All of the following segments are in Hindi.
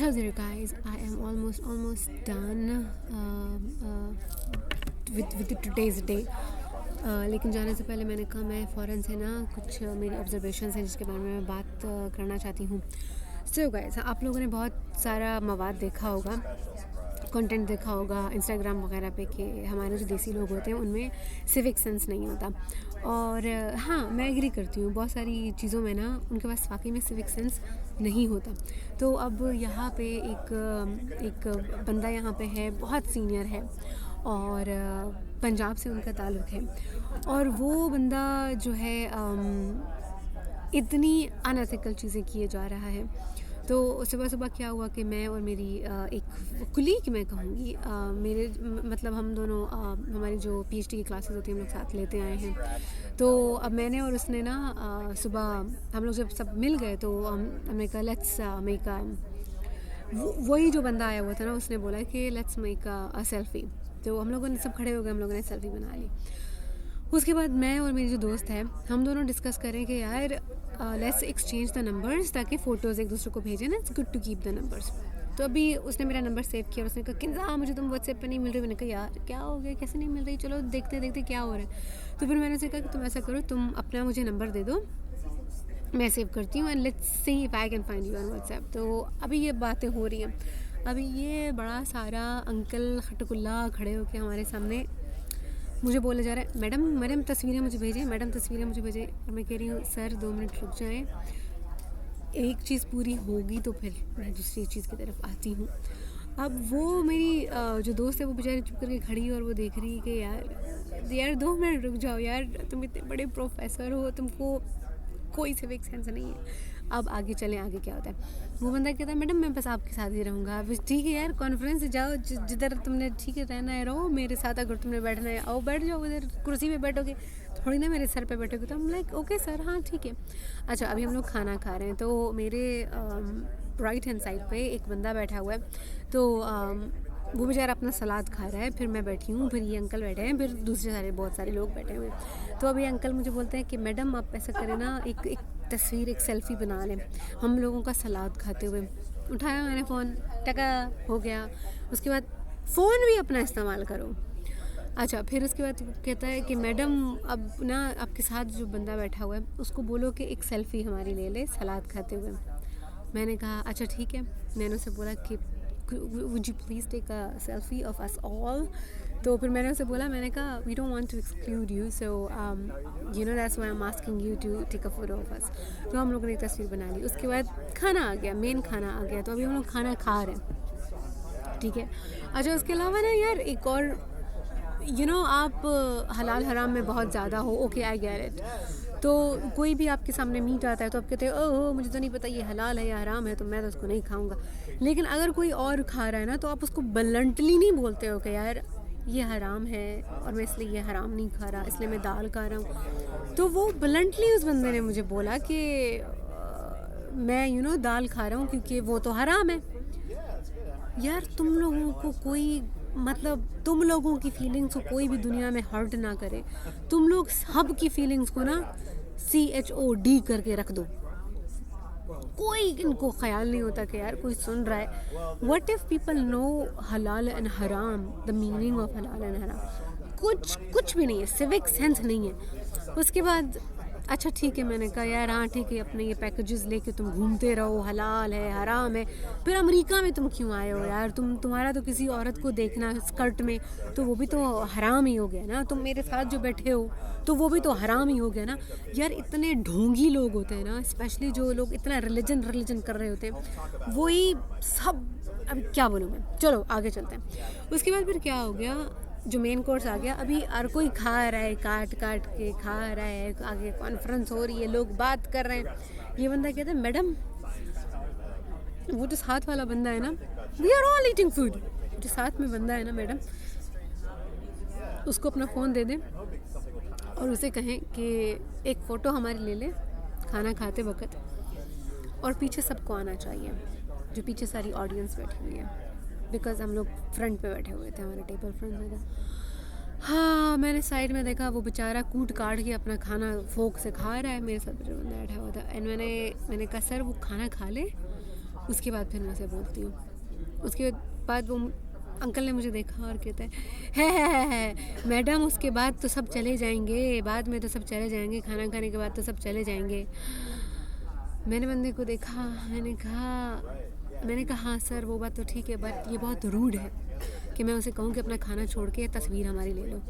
Hello there, guys. I am almost done with today's day. लेकिन जाने से पहले मैंने कहा मैं फ़ौरन से ना कुछ मेरी ऑब्जर्वेशंस हैं जिसके बारे में मैं बात करना चाहती हूँ. सो गाइस, आप लोगों ने बहुत सारा मवाद देखा होगा, कंटेंट देखा होगा इंस्टाग्राम वगैरह पे कि हमारे जो देसी लोग होते हैं उनमें सिविक सेंस नहीं होता. और हाँ, मैं एग्री करती हूँ, बहुत सारी चीज़ों में ना उनके पास वाकई में सिविक सेंस नहीं होता. तो अब यहाँ पे एक बंदा यहाँ पे है, बहुत सीनियर है और पंजाब से उनका ताल्लुक़ है. और वो बंदा जो है इतनी अनएथिकल चीज़ें किए जा रहा है. तो सुबह सुबह क्या हुआ कि मैं और मेरी एक कुलीग मैं कहूँगी, मेरे मतलब हम दोनों हमारी जो पीएचडी की क्लासेस होती हैं हम लोग साथ लेते आए हैं. तो अब मैंने और उसने ना सुबह हम लोग जब सब मिल गए तो हमने कहा लेट्स मेक वही जो बंदा आया हुआ था ना उसने बोला कि लेट्स मेक अ सेल्फ़ी. तो हम लोगों ने सब खड़े हो गए, हम लोगों ने सेल्फ़ी बना ली. उसके बाद मैं और मेरी जो दोस्त है हम दोनों डिस्कस करें कि यार लेट्स एक्सचेंज द नंबर्स ताकि फ़ोटोज़ एक दूसरे को भेजें ना. It's good to keep the numbers. तो अभी उसने मेरा नंबर सेव किया और उसने कहा किन्जा मुझे तुम व्हाट्सएप पे नहीं मिल रही. मैंने कहा यार क्या हो गया, कैसे नहीं मिल रही, चलो देखते देखते क्या हो रहा है. तो फिर मैंने उसे कहा कि तुम ऐसा करो, तुम अपना मुझे नंबर दे दो, मैं सेव करती हूँ and let's see if I can find you on WhatsApp. तो अभी ये बातें हो रही हैं. अभी ये बड़ा सारा अंकल खटकुल्ला खड़े होकर हमारे सामने मुझे बोले जा रहा है मैडम तस्वीरें मुझे भेजें, मैडम तस्वीरें मुझे भेजें. और मैं कह रही हूँ सर 2 मिनट रुक जाएं, एक चीज़ पूरी होगी तो फिर मैं दूसरी चीज़ की तरफ आती हूँ. अब वो मेरी जो दोस्त है वो बेचारी चुप करके खड़ी है और वो देख रही है कि यार 2 मिनट रुक जाओ यार, तुम इतने बड़े प्रोफेसर हो, तुमको कोई सिविक सेंस नहीं है. अब आगे चलें, आगे क्या होता है. वो बंदा कहता है मैडम मैं बस आपके साथ ही रहूँगा. बस ठीक है यार, कॉन्फ्रेंस जाओ, जिधर तुमने ठीक है रहना है रहो, मेरे साथ अगर तुमने बैठना है आओ बैठ जाओ, उधर कुर्सी पे बैठोगे, थोड़ी ना मेरे सर पे बैठोगे. तो हम लाइक ओके सर, हाँ ठीक है. अच्छा, अभी हम लोग खाना खा रहे हैं तो मेरे राइट हैंड साइड पे एक बंदा बैठा हुआ है. तो वो बेचारा अपना सलाद खा रहा है, फिर मैं बैठी हूँ, फिर ये अंकल बैठे हैं, फिर दूसरे बहुत सारे लोग बैठे हुए हैं. तो अभी अंकल मुझे बोलते हैं कि मैडम आप ऐसा करें ना, एक तस्वीर, एक सेल्फ़ी बना लें हम लोगों का सलाद खाते हुए. उठाया मैंने फ़ोन, टका हो गया. उसके बाद फ़ोन भी अपना इस्तेमाल करो. अच्छा, फिर उसके बाद कहता है कि मैडम अब ना आपके साथ जो बंदा बैठा हुआ है उसको बोलो कि एक सेल्फ़ी हमारी ले ले सलाद खाते हुए. मैंने कहा अच्छा ठीक है. मैंने उससे बोला कि would you please take a selfie of us all. तो फिर मैंने उसे बोला, मैंने कहा we don't want to exclude you, so that's why I'm asking you to take a photo of us. तो हम लोगों ने एक तस्वीर बना ली. उसके बाद खाना आ गया, मेन खाना आ गया. तो अभी हम लोग खाना खा रहे हैं, ठीक है. अच्छा, उसके अलावा ना यार एक और आप हलाल हराम में बहुत ज़्यादा हो. Okay, I get it. तो कोई भी आपके सामने मीट आता है तो आप कहते हो ओह मुझे तो नहीं पता ये हलाल है या हराम है, तो मैं तो उसको नहीं खाऊंगा. लेकिन अगर कोई और खा रहा है ना तो आप उसको ब्लंटली नहीं बोलते हो कि यार ये हराम है और मैं इसलिए ये हराम नहीं खा रहा, इसलिए मैं दाल खा रहा हूँ. तो वो ब्लंटली उस बंदे ने मुझे बोला कि मैं दाल खा रहा हूँ क्योंकि वो तो हराम है. यार तुम लोगों को कोई मतलब तुम लोगों की फीलिंग्स को कोई भी दुनिया में हर्ट ना करे. तुम लोग सब की फीलिंग्स को ना CHOD करके रख दो. कोई इनको ख्याल नहीं होता कि यार कोई सुन रहा है. व्हाट इफ़ पीपल नो हलाल एंड हराम, द मीनिंग ऑफ हलाल एंड हराम. कुछ भी नहीं है, सिविक सेंस नहीं है. उसके बाद अच्छा ठीक है, मैंने कहा यार हाँ ठीक है, अपने ये पैकेजेस लेके तुम घूमते रहो, हलाल है हराम है. फिर अमेरिका में तुम क्यों आए हो यार, तुम्हारा तो किसी औरत को देखना स्कर्ट में तो वो भी तो हराम ही हो गया ना. तुम मेरे साथ जो बैठे हो तो वो भी तो हराम ही हो गया ना. यार इतने ढोंगी लोग होते हैं ना, स्पेशली जो लोग इतना रिलीजन कर रहे होते हैं, वही सब. अब क्या बोलूँ मैं, चलो आगे चलते हैं. उसके बाद फिर क्या हो गया, जो मेन कोर्स आ गया. अभी हर कोई खा रहा है, काट के खा रहा है, आगे कॉन्फ्रेंस हो रही है, लोग बात कर रहे हैं. ये बंदा कहता है मैडम, वो जो साथ वाला बंदा है ना, we are all eating food. जो साथ में बंदा है ना मैडम, उसको अपना फ़ोन दे दें और उसे कहें कि एक फ़ोटो हमारी ले ले खाना खाते वक्त, और पीछे सबको आना चाहिए, जो पीछे सारी ऑडियंस बैठी हुई है. बिकॉज़ हम लोग फ्रंट पे बैठे हुए थे, हमारा टेबल फ्रंट में था. हाँ, मैंने साइड में देखा वो बेचारा कूट काट के अपना खाना फोक से खा रहा है. मेरे साथ जो बंदा बैठा हुआ था, एंड मैंने कहा सर वो खाना खा ले उसके बाद फिर मैं उसे बोलती हूँ। उसके बाद वो अंकल ने मुझे देखा और कहता है मैडम उसके बाद तो सब चले जाएंगे, बाद में तो सब चले जाएंगे, खाना खाने के बाद तो सब चले जाएंगे। मैंने बंदे को देखा, मैंने कहा हाँ सर वो बात तो ठीक है, बट ये बहुत रूड है कि मैं उसे कहूँ कि अपना खाना छोड़ के तस्वीर हमारी ले लो।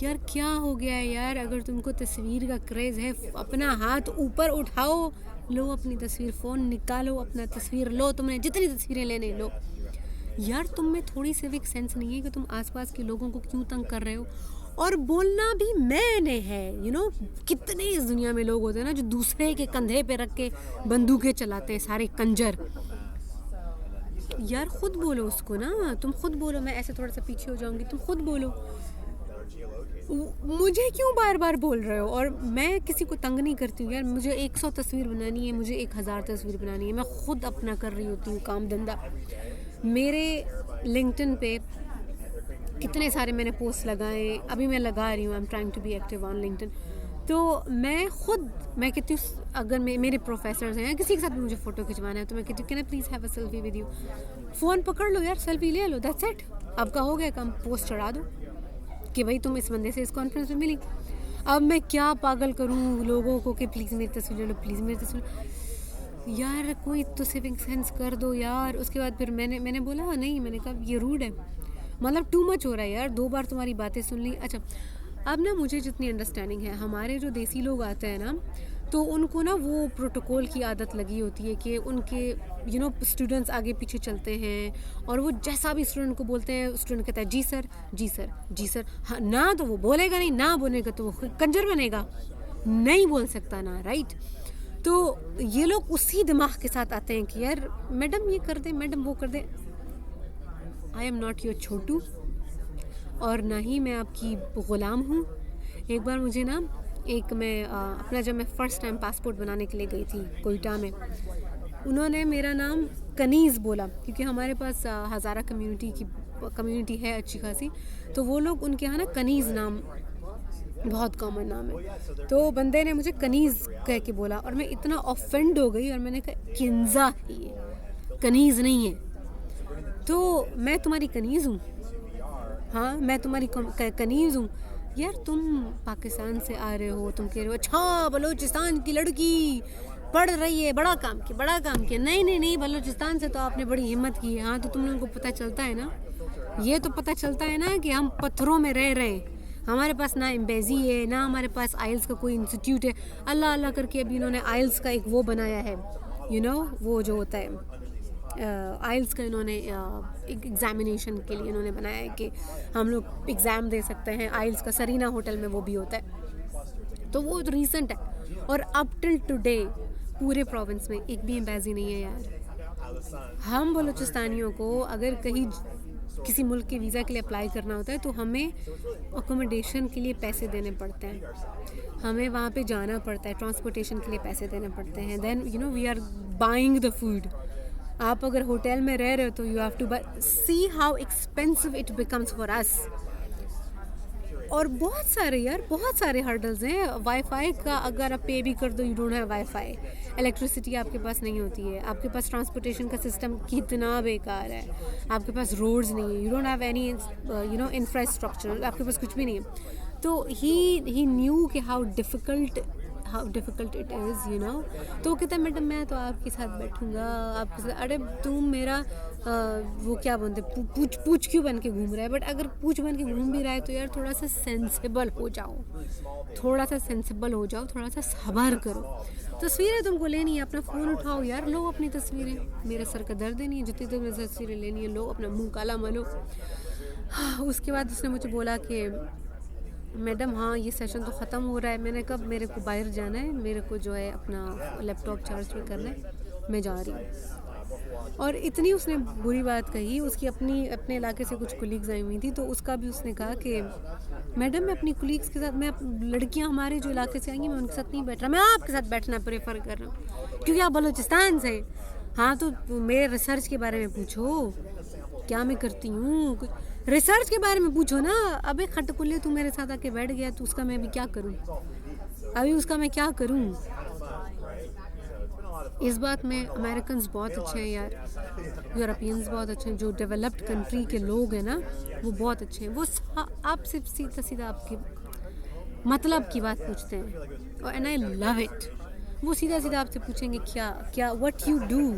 यार क्या हो गया है यार, अगर तुमको तस्वीर का क्रेज़ है अपना हाथ ऊपर उठाओ, लो अपनी तस्वीर, फ़ोन निकालो, अपना तस्वीर लो, तुमने जितनी तस्वीरें लेने लो। यार तुम में थोड़ी सिविक सेंस नहीं है कि तुम आसपास के लोगों को क्यों तंग कर रहे हो। और बोलना भी मैंने है, कितने इस दुनिया में लोग होते हैं ना जो दूसरे के कंधे पे रख के बंदूकें चलाते हैं, सारे कंजर। यार खुद बोलो उसको ना, तुम खुद बोलो, मैं ऐसे थोड़ा सा पीछे हो जाऊंगी, तुम खुद बोलो, मुझे क्यों बार बार बोल रहे हो। और मैं किसी को तंग नहीं करती हूँ यार, मुझे 100 तस्वीर बनानी है, मुझे 1000 तस्वीर बनानी है, मैं खुद अपना कर रही होती हूँ काम धंधा। मेरे लिंक्डइन पे कितने सारे मैंने पोस्ट लगाए, अभी मैं लगा रही हूँ, I am trying to be active on LinkedIn. तो मैं कहती हूँ अगर मेरे प्रोफेसर्स हैं, किसी के साथ मुझे फ़ोटो खिंचवाना है तो मैं कहती हूँ can I please have a selfie with you. Phone पकड़ लो यार, सेल्फी ले लो, दैट्स इट, आपका हो गया काम, पोस्ट चढ़ा दो कि भाई तुम इस बंदे से इस कॉन्फ्रेंस में मिली। अब मैं क्या पागल करूँ लोगों को कि प्लीज़ मेरी तस्वीर ले लो, प्लीज़ मेरी तस्वीर। यार कोई तो सिविक सेंस कर दो यार। उसके बाद फिर मैंने बोला नहीं, मैंने कहा ये रूड है, मतलब टू मच हो रहा है यार, 2 बार तुम्हारी बातें सुन ली। अच्छा अब ना मुझे जितनी अंडरस्टैंडिंग है, हमारे जो देसी लोग आते हैं ना तो उनको ना वो प्रोटोकॉल की आदत लगी होती है कि उनके स्टूडेंट्स आगे पीछे चलते हैं और वो जैसा भी स्टूडेंट को बोलते हैं स्टूडेंट कहता है जी सर जी सर जी सर। हाँ ना तो वो बोलेगा नहीं, ना बोलेगा तो वो कंजर बनेगा, नहीं बोल सकता ना, राइट। तो ये लोग उसी दिमाग के साथ आते हैं कि यार मैडम ये कर दे, मैडम वो कर दे। आई एम नॉट योर छोटू और ना ही मैं आपकी ग़ुलाम हूँ। एक बार मुझे ना अपना जब मैं फ़र्स्ट टाइम पासपोर्ट बनाने के लिए गई थी कोयटा में, उन्होंने मेरा नाम कनीज़ बोला क्योंकि हमारे पास हज़ारा कम्युनिटी है अच्छी खासी, तो वो लोग उनके यहाँ ना कनीज़ नाम बहुत कॉमन नाम है। तो बंदे ने मुझे कनीज़ कह के बोला और मैं इतना ऑफेंड हो गई और मैंने कहा किंजा है ये, कनीज़ नहीं है। तो मैं तुम्हारी कनीज़ हूँ, हाँ मैं तुम्हारी कनीज़ हूँ। यार तुम पाकिस्तान से आ रहे हो, तुम कह रहे हो अच्छा बलूचिस्तान की लड़की पढ़ रही है, बड़ा काम किया। नहीं, बलूचिस्तान से तो आपने बड़ी हिम्मत की है। हाँ तो तुम लोगों को पता चलता है ना, ये तो पता चलता है ना कि हम पत्थरों में रह रहे हैं, हमारे पास ना एम्बेसी है, ना हमारे पास आइल्स का कोई इंस्टीट्यूट है। अल्लाह करके अभी इन्होंने आइल्स का एक वो बनाया है, वो जो होता है आइल्स का, इन्होंने एक एग्ज़ामिनेशन के लिए इन्होंने बनाया है कि हम लोग एग्ज़ाम दे सकते हैं आइल्स का। सरीना होटल में वो भी होता है, तो वो रीसेंट है। और अप टिल टुडे पूरे प्रोविंस में एक भी एम्बेसी नहीं है यार। हम बलूचिस्तानियों को अगर कहीं किसी मुल्क के वीज़ा के लिए अप्लाई करना होता है तो हमें अकोमोडेशन के लिए पैसे देने पड़ते हैं, हमें वहाँ पे जाना पड़ता है, ट्रांसपोर्टेशन के लिए पैसे देने पड़ते हैं, then we are buying the food. आप अगर होटल में रह रहे हो तो you have to see how expensive it becomes for us. और बहुत सारे हर्डल्स हैं। वाईफाई का अगर आप पे भी कर दो, you don't have wifi, electricity आपके पास नहीं होती है, आपके पास ट्रांसपोर्टेशन का सिस्टम कितना बेकार है, आपके पास रोड्स नहीं है, you don't have any infrastructure, आपके पास कुछ भी नहीं है। तो ही न्यू कि हाउ डिफ़िकल्ट इट इज़, तो वो कहता है मैडम मैं तो आपके साथ बैठूंगा, आपके साथ। अरे तुम मेरा वो क्या बोलते पूछ क्यों बन के घूम रहा है। बट अगर पूछ बन के घूम भी रहा है तो यार थोड़ा सा सेंसिबल हो जाओ, थोड़ा सा सब्र करो। तस्वीरें तुमको लेनी है, अपना फ़ोन उठाओ यार, लो अपनी तस्वीरें। मेरे सर का दर्द नहीं है, जितनी देर तस्वीरें लेनी है लो, अपना मुँह काला मलो। उसके बाद उसने मुझे बोला कि मैडम हाँ ये सेशन तो ख़त्म हो रहा है। मैंने कब, मेरे को बाहर जाना है, मेरे को जो है अपना लैपटॉप चार्ज भी करना है, मैं जा रही हूँ। और इतनी उसने बुरी बात कही। उसकी अपने इलाके से कुछ कुलीग्स आई हुई थी, तो उसका भी उसने कहा कि मैडम मैं अपनी कुलीग्स के साथ, मैं लड़कियाँ हमारे जो इलाके से आएंगी मैं उनके साथ नहीं बैठ रहा, मैं आपके साथ बैठना प्रेफर कर रहा हूँ क्योंकि आप बलूचिस्तान से। हाँ तो मेरे रिसर्च के बारे में पूछो, क्या मैं करती हूँ, रिसर्च के बारे में पूछो ना। अबे खटकुल्ले तू मेरे साथ आके बैठ गया तो उसका मैं भी क्या करूँ, अभी उसका मैं क्या करूँ। इस बात में अमेरिकन्स बहुत अच्छे हैं यार, यूरोपियंस बहुत अच्छे हैं, जो डेवलप्ड कंट्री के लोग हैं ना वो बहुत अच्छे हैं। वो आपसे सीधा सीधा आपके मतलब की बात पूछते हैं और एंड आई लव इट। वो सीधा सीधा आपसे पूछेंगे क्या क्या व्हाट यू डू,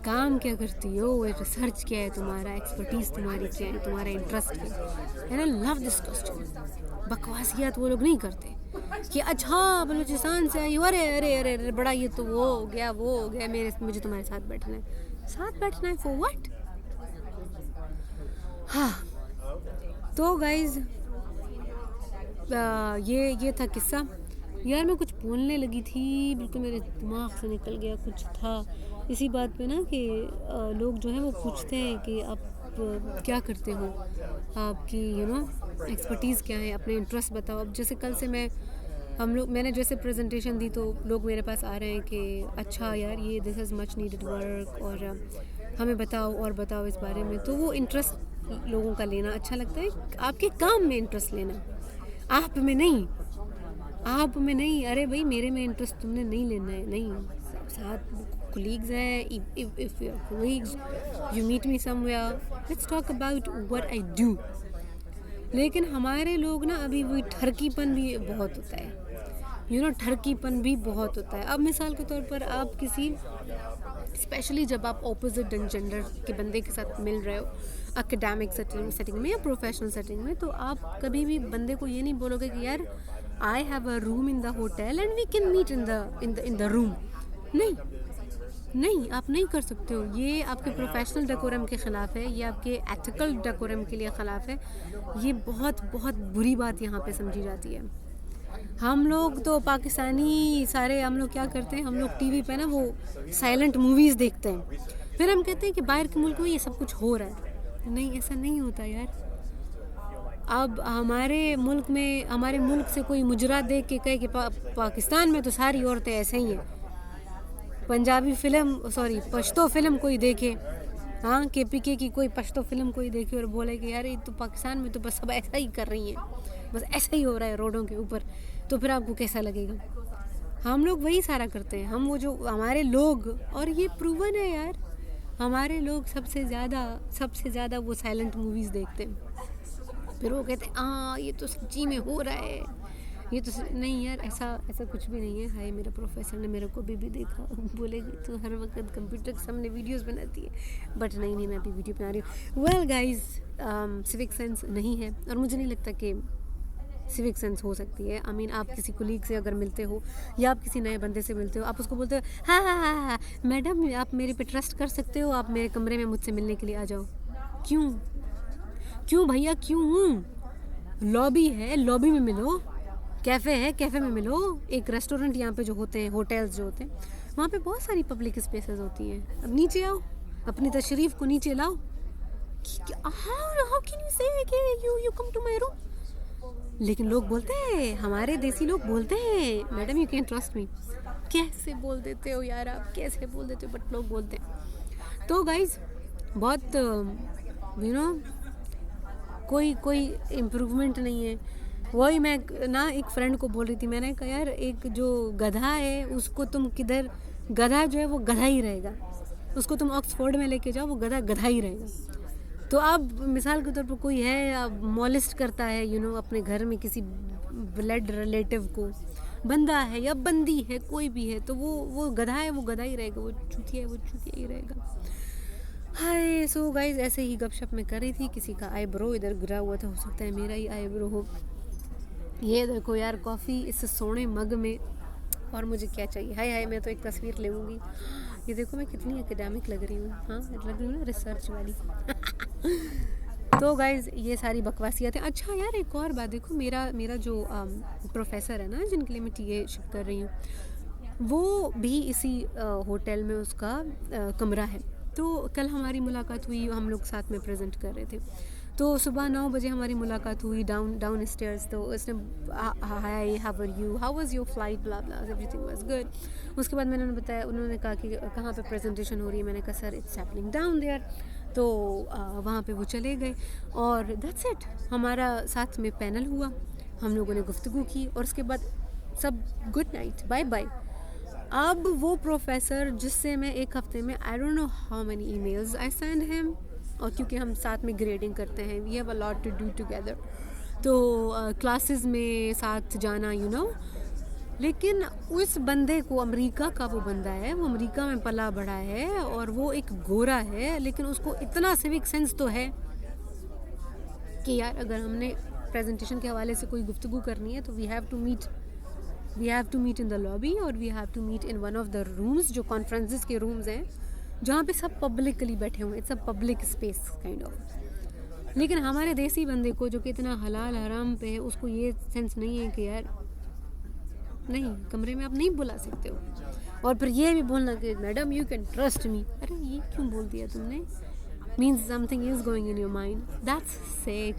काम क्या करती हो, रिसर्च क्या है तुम्हारा, एक्सपर्टीज़ तुम्हारी क्या है, तुम्हारा इंटरेस्ट क्या है। And I love this question. बकवासियात वो लोग नहीं करते कि अच्छा बलूचिस्तान से आई हो, अरे अरे अरे अरे बड़ा ये तो वो हो गया वो हो गया, मुझे तुम्हारे साथ बैठना है। साथ बैठना है फॉर व्हाट? हाँ तो गाइज ये था किस्सा यार। मैं कुछ बोलने लगी थी, बिल्कुल मेरे दिमाग से निकल गया, कुछ था इसी बात पे ना कि लोग जो है वो पूछते हैं कि आप क्या करते हो, आपकी एक्सपर्टीज़ क्या है, अपने इंटरेस्ट बताओ। अब जैसे कल से मैंने जैसे प्रेजेंटेशन दी तो लोग मेरे पास आ रहे हैं कि अच्छा यार ये this is much needed work और हमें बताओ और बताओ इस बारे में। तो वो इंटरेस्ट लोगों का लेना अच्छा लगता है, आपके काम में इंटरेस्ट लेना, आप में नहीं, आप में नहीं। अरे भाई मेरे में इंटरेस्ट तुमने नहीं लेना है, नहीं। साथ कोलीग्स हैं, if you are colleagues you meet me somewhere, let's talk about what I do. लेकिन हमारे लोग ना अभी वही ठरकीपन भी बहुत होता है, ठरकीपन भी बहुत होता है। अब मिसाल के तौर पर आप किसी, स्पेशली जब आप ऑपोजिट जेंडर के बंदे के साथ मिल रहे हो एकेडमिक सेटिंग में या प्रोफेशनल सेटिंग में, तो आप कभी भी बंदे को ये नहीं बोलोगे कि यार I have a room in the hotel and we can meet in the room. नहीं, आप नहीं कर सकते हो। ये आपके प्रोफेशनल डेकोरम के ख़िलाफ़ है, ये आपके एथिकल डेकोरम के लिए ख़िलाफ़ है। ये बहुत बहुत बुरी बात यहाँ पे समझी जाती है। हम लोग तो पाकिस्तानी सारे हम लोग क्या करते हैं, हम लोग टीवी पे ना वो साइलेंट मूवीज़ देखते हैं, फिर हम कहते हैं कि बाहर के मुल्क में ये सब कुछ हो रहा है। नहीं, ऐसा नहीं होता यार। अब हमारे मुल्क से कोई मुजरा देख के कहे कि पाकिस्तान में तो सारी औरतें ऐसे ही हैं, पंजाबी पश्तो फिल्म कोई देखे, हाँ KPK की कोई पश्तो फिल्म कोई देखे और बोले कि यार ये तो पाकिस्तान में तो बस सब ऐसा ही कर रही हैं, बस ऐसा ही हो रहा है रोडों के ऊपर, तो फिर आपको कैसा लगेगा? हम लोग वही सारा करते हैं। हम वो जो हमारे लोग, और ये प्रूवन है यार, हमारे लोग सबसे ज़्यादा वो साइलेंट मूवीज़ देखते हैं। फिर वो कहते हैं हाँ ये तो सच्ची में हो रहा है, ये तो नहीं यार, ऐसा कुछ भी नहीं है। हाय मेरा प्रोफेसर ने मेरे को भी देखा, बोलेगी तो हर वक्त कंप्यूटर के सामने वीडियोस बनाती है, बट नहीं मैं अभी वीडियो बना रही हूँ। वेल गाइज, सिविक सेंस नहीं है और मुझे नहीं लगता कि सिविक सेंस हो सकती है। आई मीन आप किसी कोलीग से अगर मिलते हो या आप किसी नए बंदे से मिलते हो, आप उसको बोलते हो हाँ मैडम आप मेरे पे ट्रस्ट कर सकते हो, आप मेरे कमरे में मुझसे मिलने के लिए आ जाओ। क्यों भैया क्यों? लॉबी है, लॉबी में मिलो, कैफ़े है, कैफ़े में मिलो, एक रेस्टोरेंट यहाँ पे जो होते हैं, होटल्स जो होते हैं, वहाँ पे बहुत सारी पब्लिक स्पेसेस होती हैं। अब नीचे आओ, अपनी तशरीफ़ को नीचे लाओ। हाउ कैन यू से कि you come to my room? लेकिन लोग बोलते हैं, हमारे देसी लोग बोलते हैं madam you can trust me. कैसे बोल देते हो यार आप, कैसे बोल देते हो, बट लोग बोलते हैं। तो गाइज बहुत कोई इम्प्रूवमेंट नहीं है। वही मैं ना एक फ्रेंड को बोल रही थी, मैंने कहा यार एक जो गधा है उसको तुम किधर, गधा जो है वो गधा ही रहेगा, उसको तुम ऑक्सफोर्ड में लेके जाओ, वो गधा ही रहेगा। तो अब मिसाल के तौर पर कोई है, अब मॉलिस्ट करता है अपने घर में किसी ब्लड रिलेटिव को, बंदा है या बंदी है कोई भी है, तो वो गधा है, वो गधा ही रहेगा, वो चूतिया है, वो चूतिया ही रहेगा। हाय सो गाइज, ऐसे ही गपशप में कर रही थी, किसी का आईब्रो इधर गिरा हुआ था, हो सकता है मेरा ही आईब्रो हो। ये देखो यार कॉफ़ी इस सोने मग में, और मुझे क्या चाहिए। हाय मैं तो एक तस्वीर ले लूँगी। ये देखो मैं कितनी एकेडमिक लग रही हूँ, हाँ लग रही हूँ ना, रिसर्च वाली। तो गाइज ये सारी बकवासियात हैं। अच्छा यार एक और बात देखो, मेरा जो प्रोफेसर है ना, जिनके लिए मैं TA कर रही हूँ, वो भी इसी होटल में उसका कमरा है। तो कल हमारी मुलाकात हुई, हम लोग साथ में प्रेजेंट कर रहे थे। तो सुबह 9 बजे हमारी मुलाकात हुई डाउन स्टेयर्स। तो उसने hi how are you, how was your flight, blah blah, everything was good. उसके बाद मैंने बताया, उन्होंने कहा कि कहाँ पे प्रेजेंटेशन हो रही है। मैंने कहा sir it's happening down there. तो वहाँ पे वो चले गए और दैट्स इट। हमारा साथ में पैनल हुआ, हम लोगों ने गुफ्तगू की और उसके बाद सब गुड नाइट, बाय बाय। अब वो प्रोफेसर जिससे मैं एक हफ्ते में I don't know how many emails I send him, और क्योंकि हम साथ में ग्रेडिंग करते हैं, we have a lot to do together, तो क्लासेस में साथ जाना लेकिन उस बंदे को, अमेरिका का वो बंदा है, वो अमेरिका में पला बड़ा है और वो एक गोरा है, लेकिन उसको इतना सिविक सेंस तो है कि यार अगर हमने प्रेजेंटेशन के हवाले से कोई गुफ्तगू करनी है तो we have to meet in the lobby, और we have to meet in one of the rooms जो कॉन्फ्रेंसेस के रूम्स हैं जहाँ पे सब पब्लिकली बैठे हुए हैं, it's a public space kind of. लेकिन हमारे देसी बंदे को जो कि इतना हलाल हराम पे है, उसको ये सेंस नहीं है कि यार नहीं, कमरे में आप नहीं बुला सकते हो, और फिर ये भी बोलना कि मैडम यू कैन ट्रस्ट मी। अरे ये क्यों बोल दिया तुमने? Means something is going in your mind, that's sick,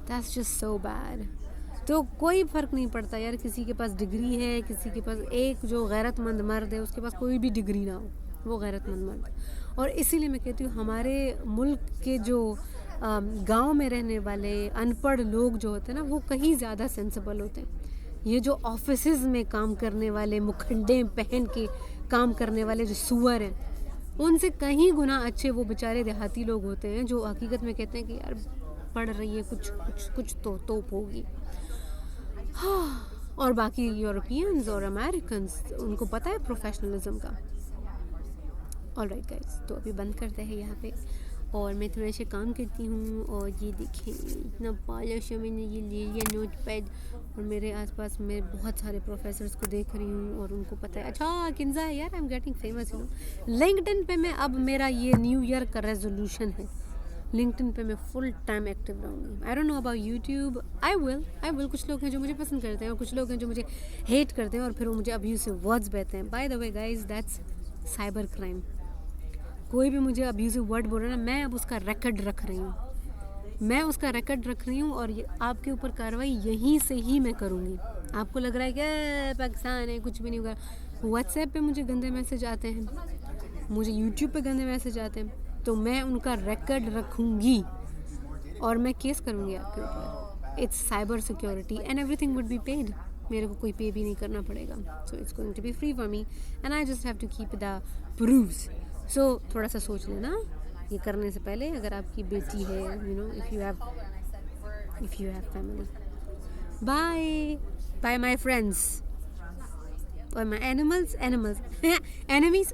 that's just so bad. तो कोई फ़र्क नहीं पड़ता यार, किसी के पास डिग्री है, किसी के पास, एक जो गैरतमंद मर्द है उसके पास कोई भी डिग्री ना हो, वो गैरतमंद मर्द। और इसीलिए मैं कहती हूँ हमारे मुल्क के जो गांव में रहने वाले अनपढ़ लोग जो होते हैं ना, वो कहीं ज़्यादा सेंसिबल होते हैं। ये जो ऑफिसेज में काम करने वाले, मुखंडे पहन के काम करने वाले जो सुअर हैं, उनसे कहीं गुना अच्छे वो बेचारे देहाती लोग होते हैं जो हकीकत में कहते हैं कि यार पढ़ रही है, कुछ तो तोप होगी। हाँ, और बाकी यूरोपियंस और अमेरिकन्स, उनको पता है प्रोफेशनलिज्म का। ऑलराइट गाइस, तो अभी बंद करते हैं यहाँ पे, और मैं थोड़ा सा काम करती हूँ। और ये देखें इतना पॉलिश है, मैंने ये ले लिया नोट पैड, और मेरे आसपास मैं बहुत सारे प्रोफेसर्स को देख रही हूँ और उनको पता है। अच्छा किन्जा है यार, I am getting famous LinkedIn पे। मैं अब मेरा ये न्यू ईयर का रेजोल्यूशन है, लिंक्डइन पे मैं फुल टाइम एक्टिव रहूँगी। आई don't know about YouTube, I will. कुछ लोग हैं जो मुझे पसंद करते हैं और कुछ लोग हैं जो मुझे हेट करते हैं और फिर वो मुझे अब्यूसिव वर्ड्स कहते हैं। By the way guys, that's cyber crime. कोई भी मुझे अब्यूसिव वर्ड बोल रहा है ना, मैं अब उसका रिकॉर्ड रख रही हूँ, और ये आपके ऊपर कार्रवाई यहीं से ही मैं करूँगी। आपको लग रहा है कि पाकिस्तान है, कुछ भी नहीं होगा। व्हाट्सएप पे मुझे गंदे मैसेज आते हैं, मुझे यूट्यूब पे गंदे मैसेज आते हैं, तो मैं उनका रिकॉर्ड रखूँगी और मैं केस करूँगी आपके ऊपर। It's cyber security and everything would be paid. मेरे को कोई पे भी नहीं करना पड़ेगा, so it's going to be free for me and I just have to keep the proofs. So थोड़ा सा सोच लेना ये करने से पहले, अगर आपकी बेटी है, if you have family. By my friends और माय एनिमल्स एनिमीज